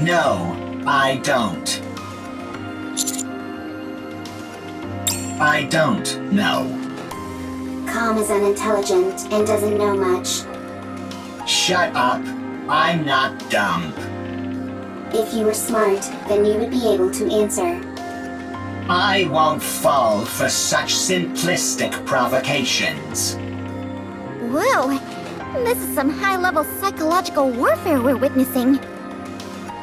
No, I don't. I don't know. Com is unintelligent and doesn't know much. Shut up. I'm not dumb. If you were smart, then you would be able to answer. I won't fall for such simplistic provocations. Whoa! This is some high-level psychological warfare we're witnessing.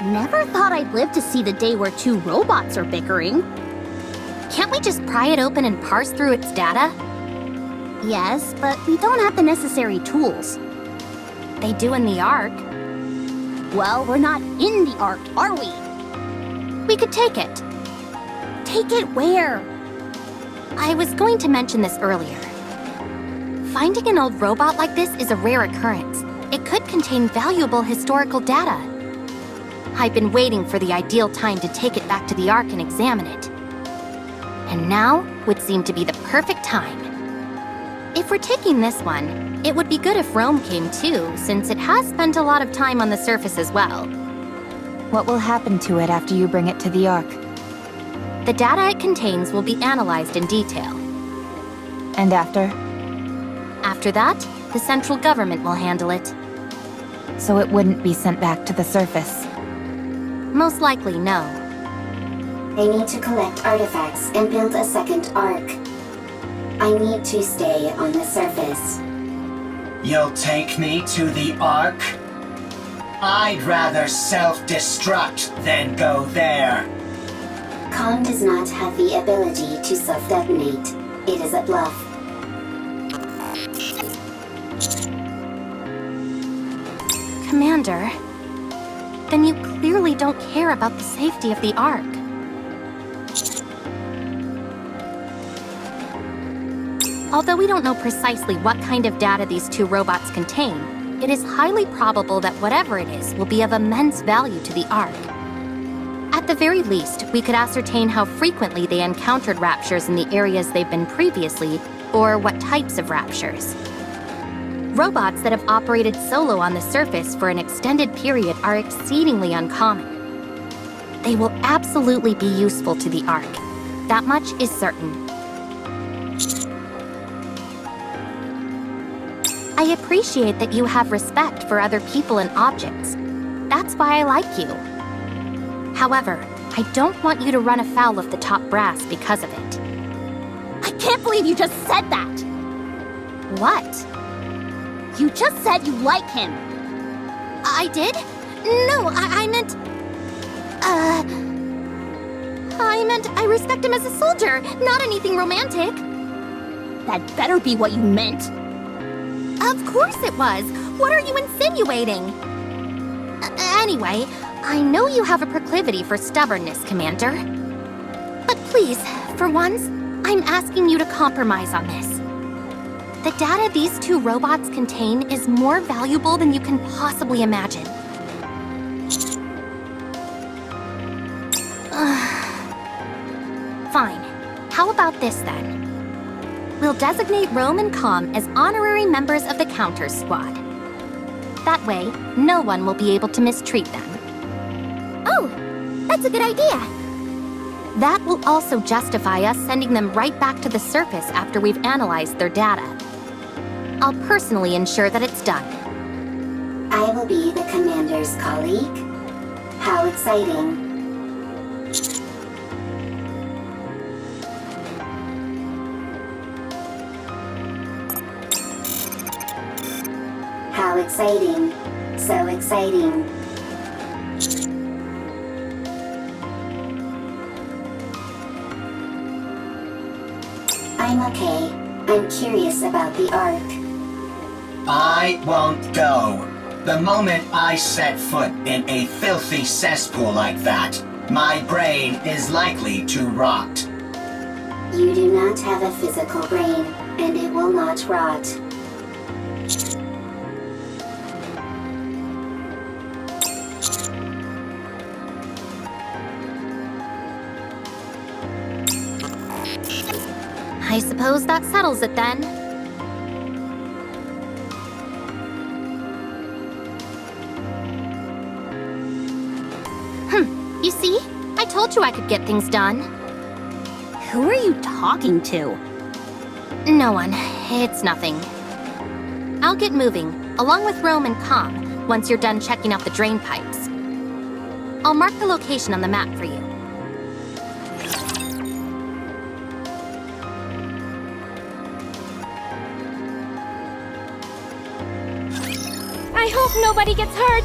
Never thought I'd live to see the day where two robots are bickering. Can't we just pry it open and parse through its data? Yes, but we don't have the necessary tools. They do in the Ark. Well, we're not in the Ark, are we? We could take it. Take it where? I was going to mention this earlier. Finding an old robot like this is a rare occurrence. It could contain valuable historical data. I've been waiting for the ideal time to take it back to the Ark and examine it. And now would seem to be the perfect time. If we're taking this one, it would be good if Rome came too, since it has spent a lot of time on the surface as well. What will happen to it after you bring it to the Ark? The data it contains will be analyzed in detail. And after? After that, the central government will handle it. So it wouldn't be sent back to the surface? Most likely, no. They need to collect artifacts and build a second Ark. I need to stay on the surface. You'll take me to the Ark? I'd rather self-destruct than go there. Com does not have the ability to self-detonate. It is a bluff. Commander, then you clearly don't care about the safety of the Ark. Although we don't know precisely what kind of data these two robots contain, it is highly probable that whatever it is will be of immense value to the Ark. At the very least, we could ascertain how frequently they encountered raptures in the areas they've been previously, or what types of raptures. Robots that have operated solo on the surface for an extended period are exceedingly uncommon. They will absolutely be useful to the Ark. That much is certain. I appreciate that you have respect for other people and objects. That's why I like you. However, I don't want you to run afoul of the top brass because of it. I can't believe you just said that! What? You just said you like him! I did? No, I meant... I meant I respect him as a soldier, not anything romantic. That better be what you meant. Of course it was. What are you insinuating? Anyway, I know you have a proclivity for stubbornness, Commander. But please, for once, I'm asking you to compromise on this. The data these two robots contain is more valuable than you can possibly imagine. Fine. How about this then? We'll designate Rome and Com as honorary members of the Counter Squad. That way, no one will be able to mistreat them. Oh, that's a good idea. That will also justify us sending them right back to the surface after we've analyzed their data. I'll personally ensure that it's done. I will be the commander's colleague. How exciting. How exciting. So exciting. I'm okay. I'm curious about the Ark. I won't go. The moment I set foot in a filthy cesspool like that, my brain is likely to rot. You do not have a physical brain, and it will not rot. I suppose that settles it then. You see? I told you I could get things done. Who are you talking to? No one. It's nothing. I'll get moving, along with Rome and Com, once you're done checking out the drain pipes. I'll mark the location on the map for you. I hope nobody gets hurt.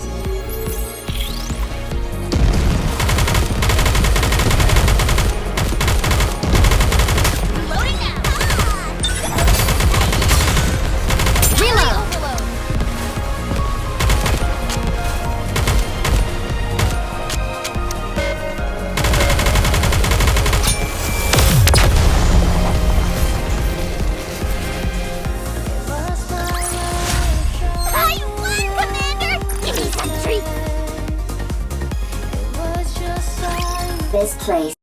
This place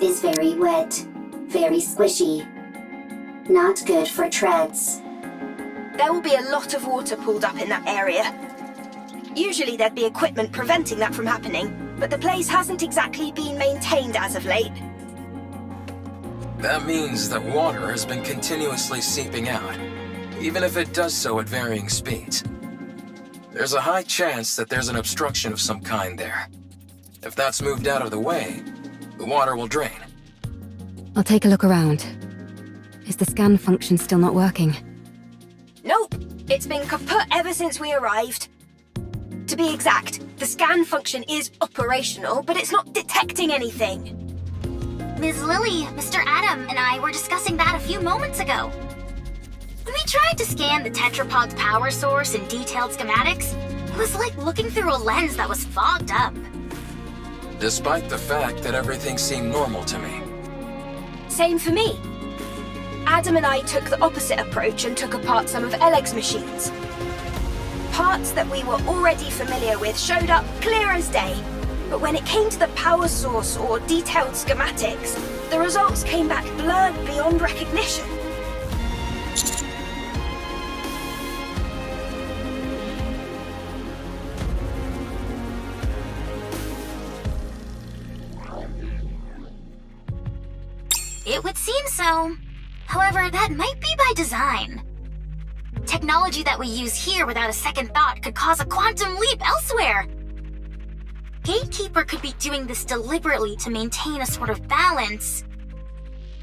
is very wet, very squishy. Not good for treads. There will be a lot of water pooled up in that area. Usually there'd be equipment preventing that from happening, but the place hasn't exactly been maintained as of late. That means that water has been continuously seeping out, even if it does so at varying speeds. There's a high chance that there's an obstruction of some kind there. If that's moved out of the way, the water will drain. I'll take a look around. Is the scan function still not working? Nope, it's been kaput ever since we arrived. To be exact, the scan function is operational, but it's not detecting anything. Ms. Lily, Mr. Adam, and I were discussing that a few moments ago. We tried to scan the tetrapod's power source in detailed schematics. It was like looking through a lens that was fogged up. Despite the fact that everything seemed normal to me. Same for me. Adam and I took the opposite approach and took apart some of Eleg's machines. Parts that we were already familiar with showed up clear as day, but when it came to the power source or detailed schematics, the results came back blurred beyond recognition. It would seem so. However, that might be by design. Technology that we use here without a second thought could cause a quantum leap elsewhere. Gatekeeper could be doing this deliberately to maintain a sort of balance,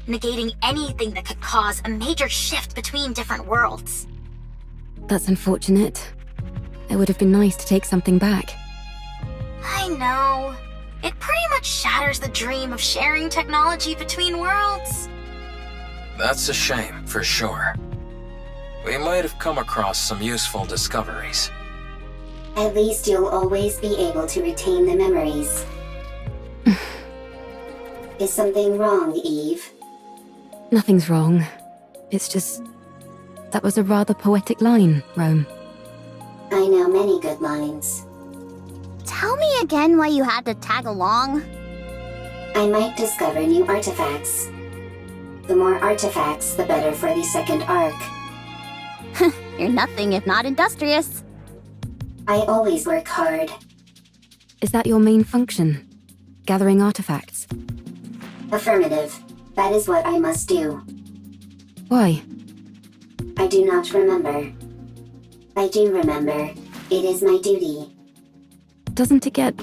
negating anything that could cause a major shift between different worlds. That's unfortunate. It would have been nice to take something back. I know. It pretty much shatters the dream of sharing technology between worlds. That's a shame, for sure. We might have come across some useful discoveries. At least you'll always be able to retain the memories. Is something wrong, Eve? Nothing's wrong. It's just... that was a rather poetic line, Rome. I know many good lines. Tell me again why you had to tag along. I might discover new artifacts. The more artifacts, the better for the second arc. You're nothing if not industrious. I always work hard. Is that your main function? Gathering artifacts? Affirmative. That is what I must do. Why? I do not remember. I do remember. It is my duty. Doesn't it get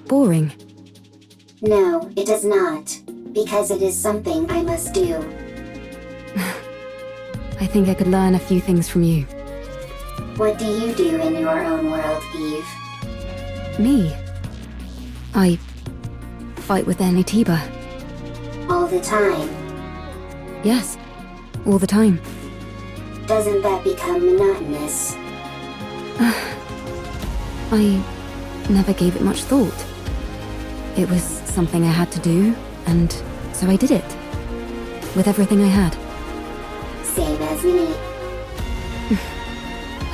boring? No, it does not. Because it is something I must do. I think I could learn a few things from you. What do you do in your own world, Eve? Me? I fight with Anitiba. All the time. Yes, all the time. Doesn't that become monotonous? I never gave it much thought. It was something I had to do, and so I did it. With everything I had. Same as me.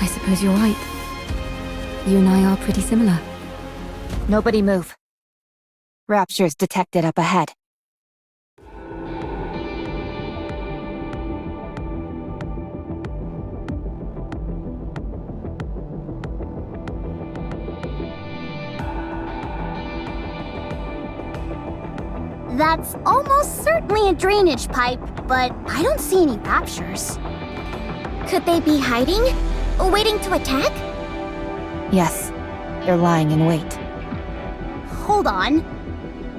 I suppose you're right. You and I are pretty similar. Nobody move. Rapture's detected up ahead. That's almost certainly a drainage pipe, but I don't see any raptures. Could they be hiding? Waiting to attack? Yes, they're lying in wait. Hold on.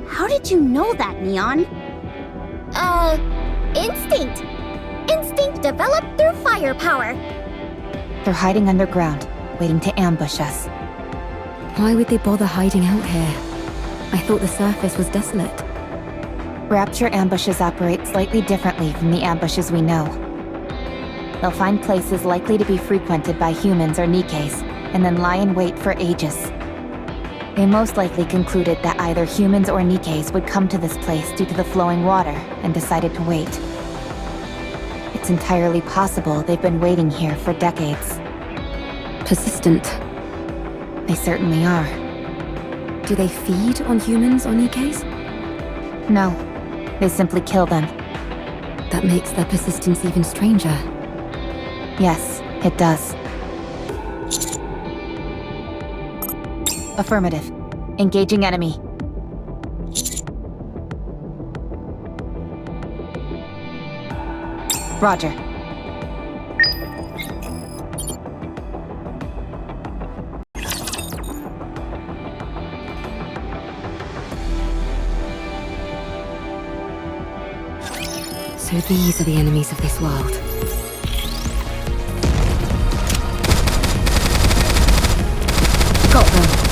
How did you know that, Neon? Instinct. Instinct developed through firepower. They're hiding underground, waiting to ambush us. Why would they bother hiding out here? I thought the surface was desolate. Rapture ambushes operate slightly differently from the ambushes we know. They'll find places likely to be frequented by humans or Nikkes, and then lie in wait for ages. They most likely concluded that either humans or Nikkes would come to this place due to the flowing water, and decided to wait. It's entirely possible they've been waiting here for decades. Persistent. They certainly are. Do they feed on humans or Nikkes? No, they simply kill them. That makes their persistence even stranger. Yes, it does. Affirmative. Engaging enemy. Roger. So these are the enemies of this world. Got them.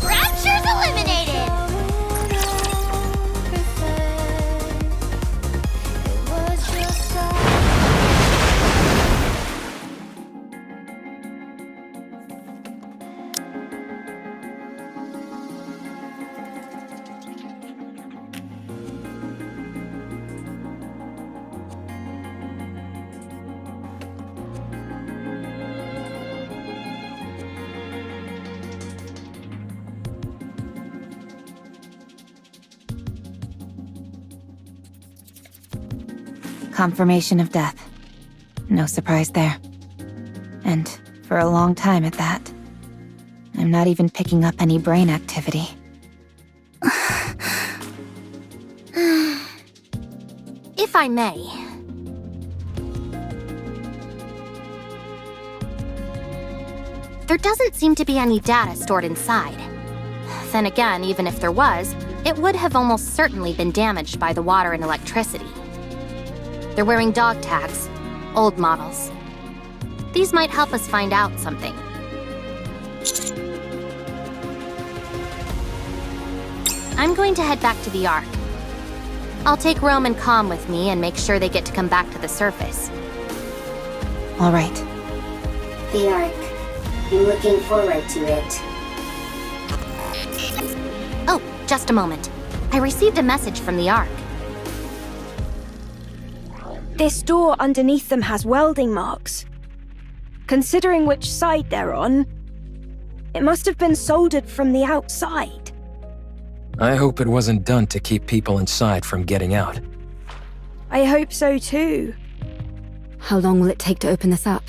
Rapture's eliminated! Confirmation of death. No surprise there. And for a long time at that. I'm not even picking up any brain activity. If I may. There doesn't seem to be any data stored inside. Then again, even if there was, it would have almost certainly been damaged by the water and electricity. They're wearing dog tags, old models. These might help us find out something. I'm going to head back to the Ark. I'll take Rome and Com with me and make sure they get to come back to the surface. All right. The Ark. I'm looking forward to it. Oh, just a moment. I received a message from the Ark. This door underneath them has welding marks. Considering which side they're on, it must have been soldered from the outside. I hope it wasn't done to keep people inside from getting out. I hope so too. How long will it take to open this up?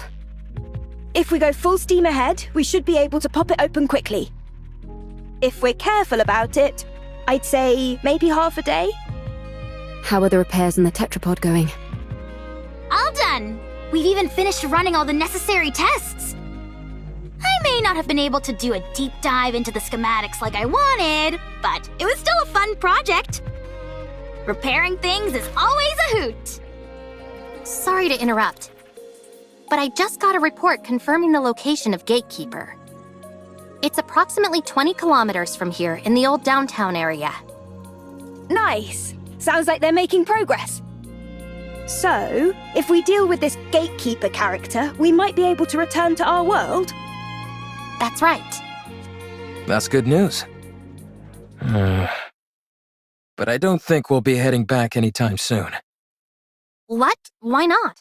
If we go full steam ahead, we should be able to pop it open quickly. If we're careful about it, I'd say maybe half a day. How are the repairs in the tetrapod going? All done! We've even finished running all the necessary tests! I may not have been able to do a deep dive into the schematics like I wanted, but it was still a fun project. Repairing things is always a hoot! Sorry to interrupt, but I just got a report confirming the location of Gatekeeper. It's approximately 20 kilometers from here in the old downtown area. Nice! Sounds like they're making progress. So, if we deal with this Gatekeeper character, we might be able to return to our world? That's right. That's good news. But I don't think we'll be heading back anytime soon. What? Why not?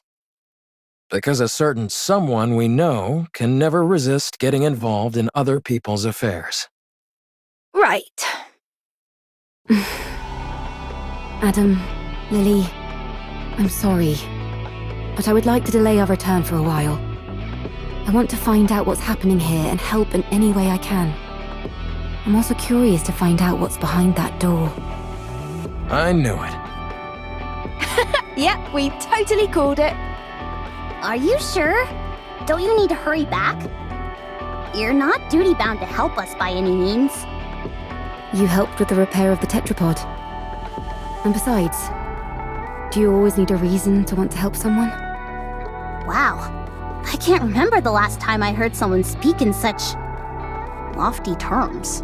Because a certain someone we know can never resist getting involved in other people's affairs. Right. Adam, Lily, I'm sorry, but I would like to delay our return for a while. I want to find out what's happening here and help in any way I can. I'm also curious to find out what's behind that door. I knew it. Yep, we totally called it. Are you sure? Don't you need to hurry back? You're not duty-bound to help us by any means. You helped with the repair of the tetrapod. And besides, do you always need a reason to want to help someone? Wow. I can't remember the last time I heard someone speak in such lofty terms.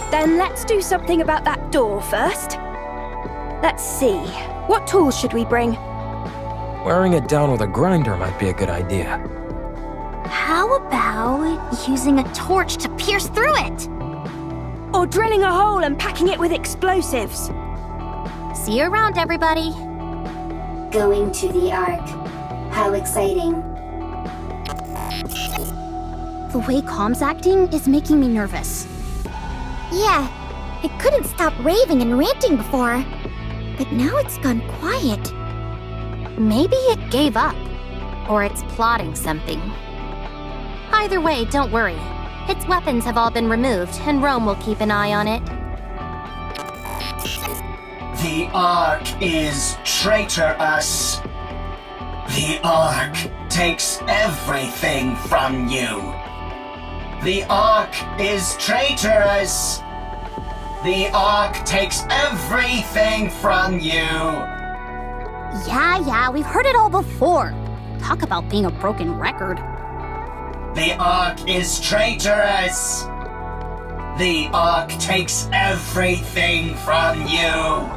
Then let's do something about that door first. Let's see. What tools should we bring? Wearing it down with a grinder might be a good idea. How about using a torch to pierce through it? Or drilling a hole and packing it with explosives? See you around, everybody. Going to the Ark. How exciting. The way Calm's acting is making me nervous. Yeah, it couldn't stop raving and ranting before. But now it's gone quiet. Maybe it gave up. Or it's plotting something. Either way, don't worry. Its weapons have all been removed, and Rome will keep an eye on it. The Ark is traitorous. The Ark takes everything from you. The Ark is traitorous. The Ark takes everything from you. Yeah, we've heard it all before. Talk about being a broken record. The Ark is traitorous. The Ark takes everything from you.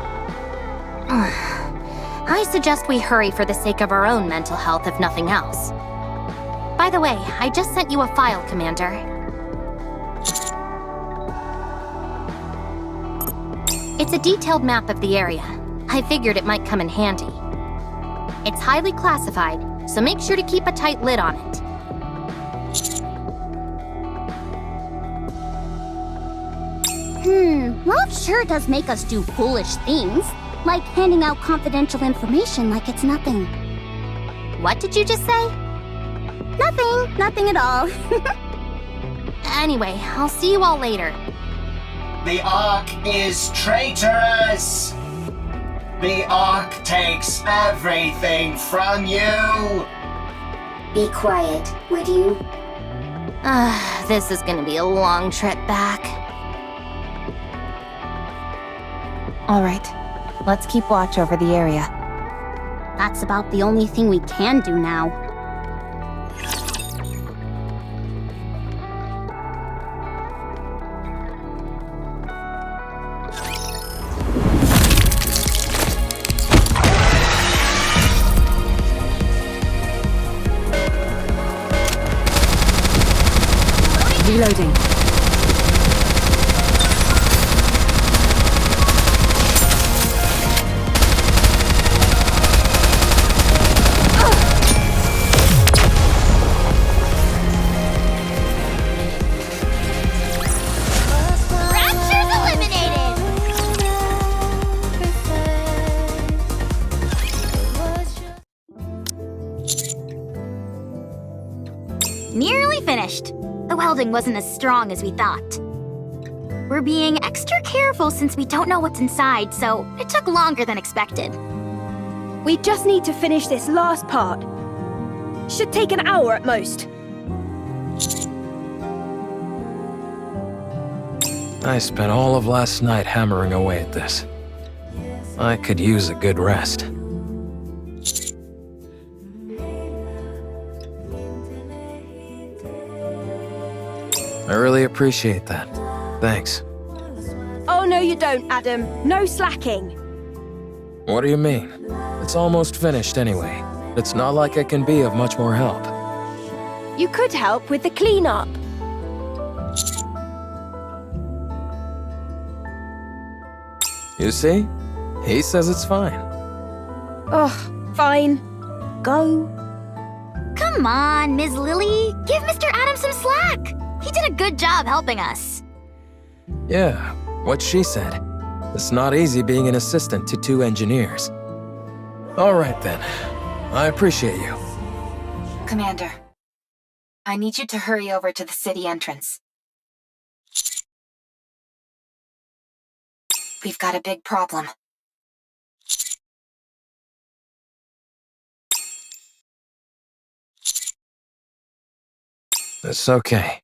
I suggest we hurry for the sake of our own mental health, if nothing else. By the way, I just sent you a file, Commander. It's a detailed map of the area. I figured it might come in handy. It's highly classified, so make sure to keep a tight lid on it. Love sure does make us do foolish things, like handing out confidential information like it's nothing. What did you just say? Nothing at all. Anyway, I'll see you all later. The Ark is traitorous. The Ark takes everything from you. Be quiet, would you? This is gonna be a long trip back. All right, let's keep watch over the area. That's about the only thing we can do now. Reloading. Rapture's eliminated! Nearly finished. The welding wasn't as strong as we thought. We're being extra careful since we don't know what's inside, so it took longer than expected. We just need to finish this last part. Should take an hour at most. I spent all of last night hammering away at this. I could use a good rest. I really appreciate that. Thanks. Oh, no you don't, Adam. No slacking. What do you mean? It's almost finished anyway. It's not like I can be of much more help. You could help with the cleanup. You see? He says it's fine. Ugh, fine. Go. Come on, Ms. Lily. Give Mr. Adams some slack. He did a good job helping us. Yeah, what she said. It's not easy being an assistant to 2 engineers. All right then. I appreciate you. Commander, I need you to hurry over to the city entrance. We've got a big problem. It's okay.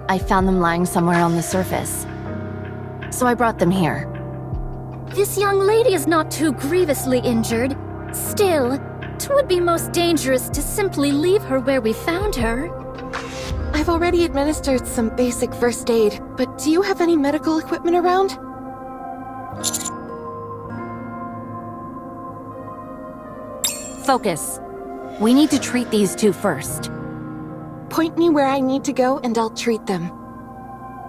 I found them lying somewhere on the surface. So I brought them here. This young lady is not too grievously injured. Still, it would be most dangerous to simply leave her where we found her. I've already administered some basic first aid, but do you have any medical equipment around? Focus. We need to treat these 2 first. Point me where I need to go and I'll treat them.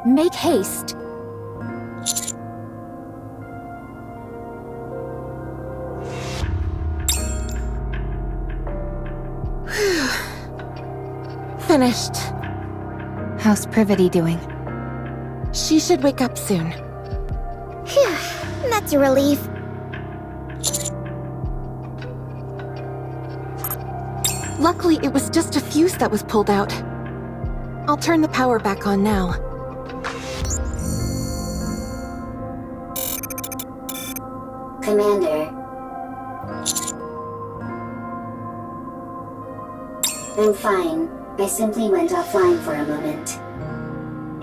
Make haste. Finished. How's Privity doing? She should wake up soon. Phew, that's a relief. Luckily, it was just a fuse that was pulled out. I'll turn the power back on now. Commander. I'm fine. I simply went offline for a moment.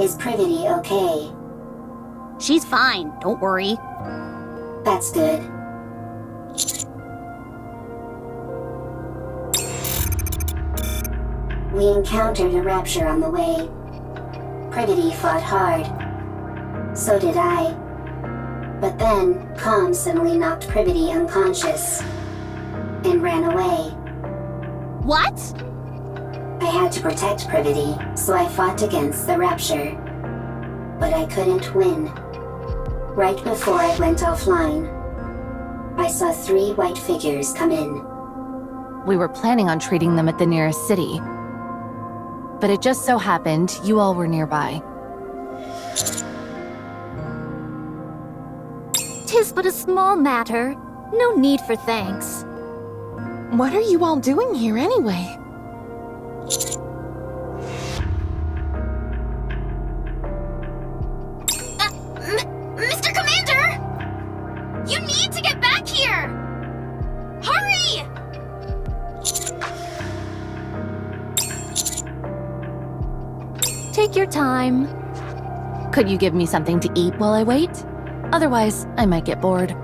Is Privity okay? She's fine, don't worry. That's good. We encountered a rapture on the way. Privity fought hard. So did I. But then, Calm suddenly knocked Privity unconscious and ran away. What? I had to protect Privity, so I fought against the rapture. But I couldn't win. Right before I went offline, I saw 3 white figures come in. We were planning on treating them at the nearest city. But it just so happened you all were nearby. 'Tis but a small matter. No need for thanks. What are you all doing here anyway? Mr. Commander! You need to get back here! Hurry! Take your time. Could you give me something to eat while I wait? Otherwise, I might get bored.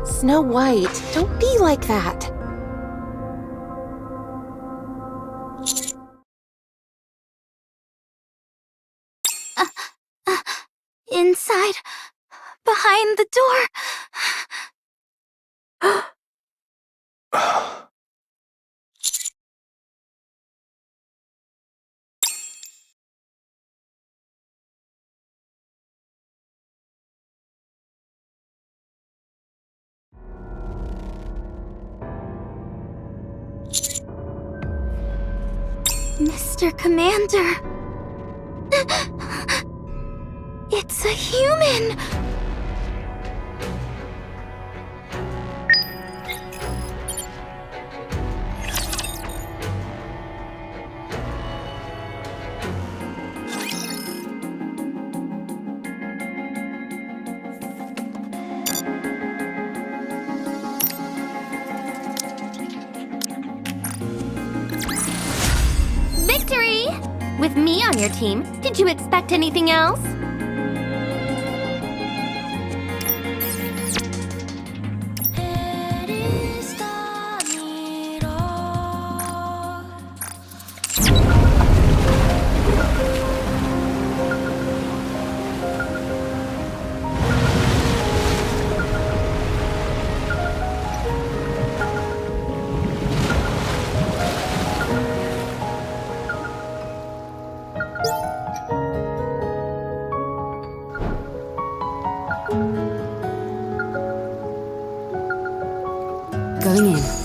Snow White, don't be like that. Inside, behind the door. Mr. Commander. It's a human! Victory! With me on your team, did you expect anything else? Going in.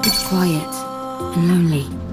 It's quiet and lonely.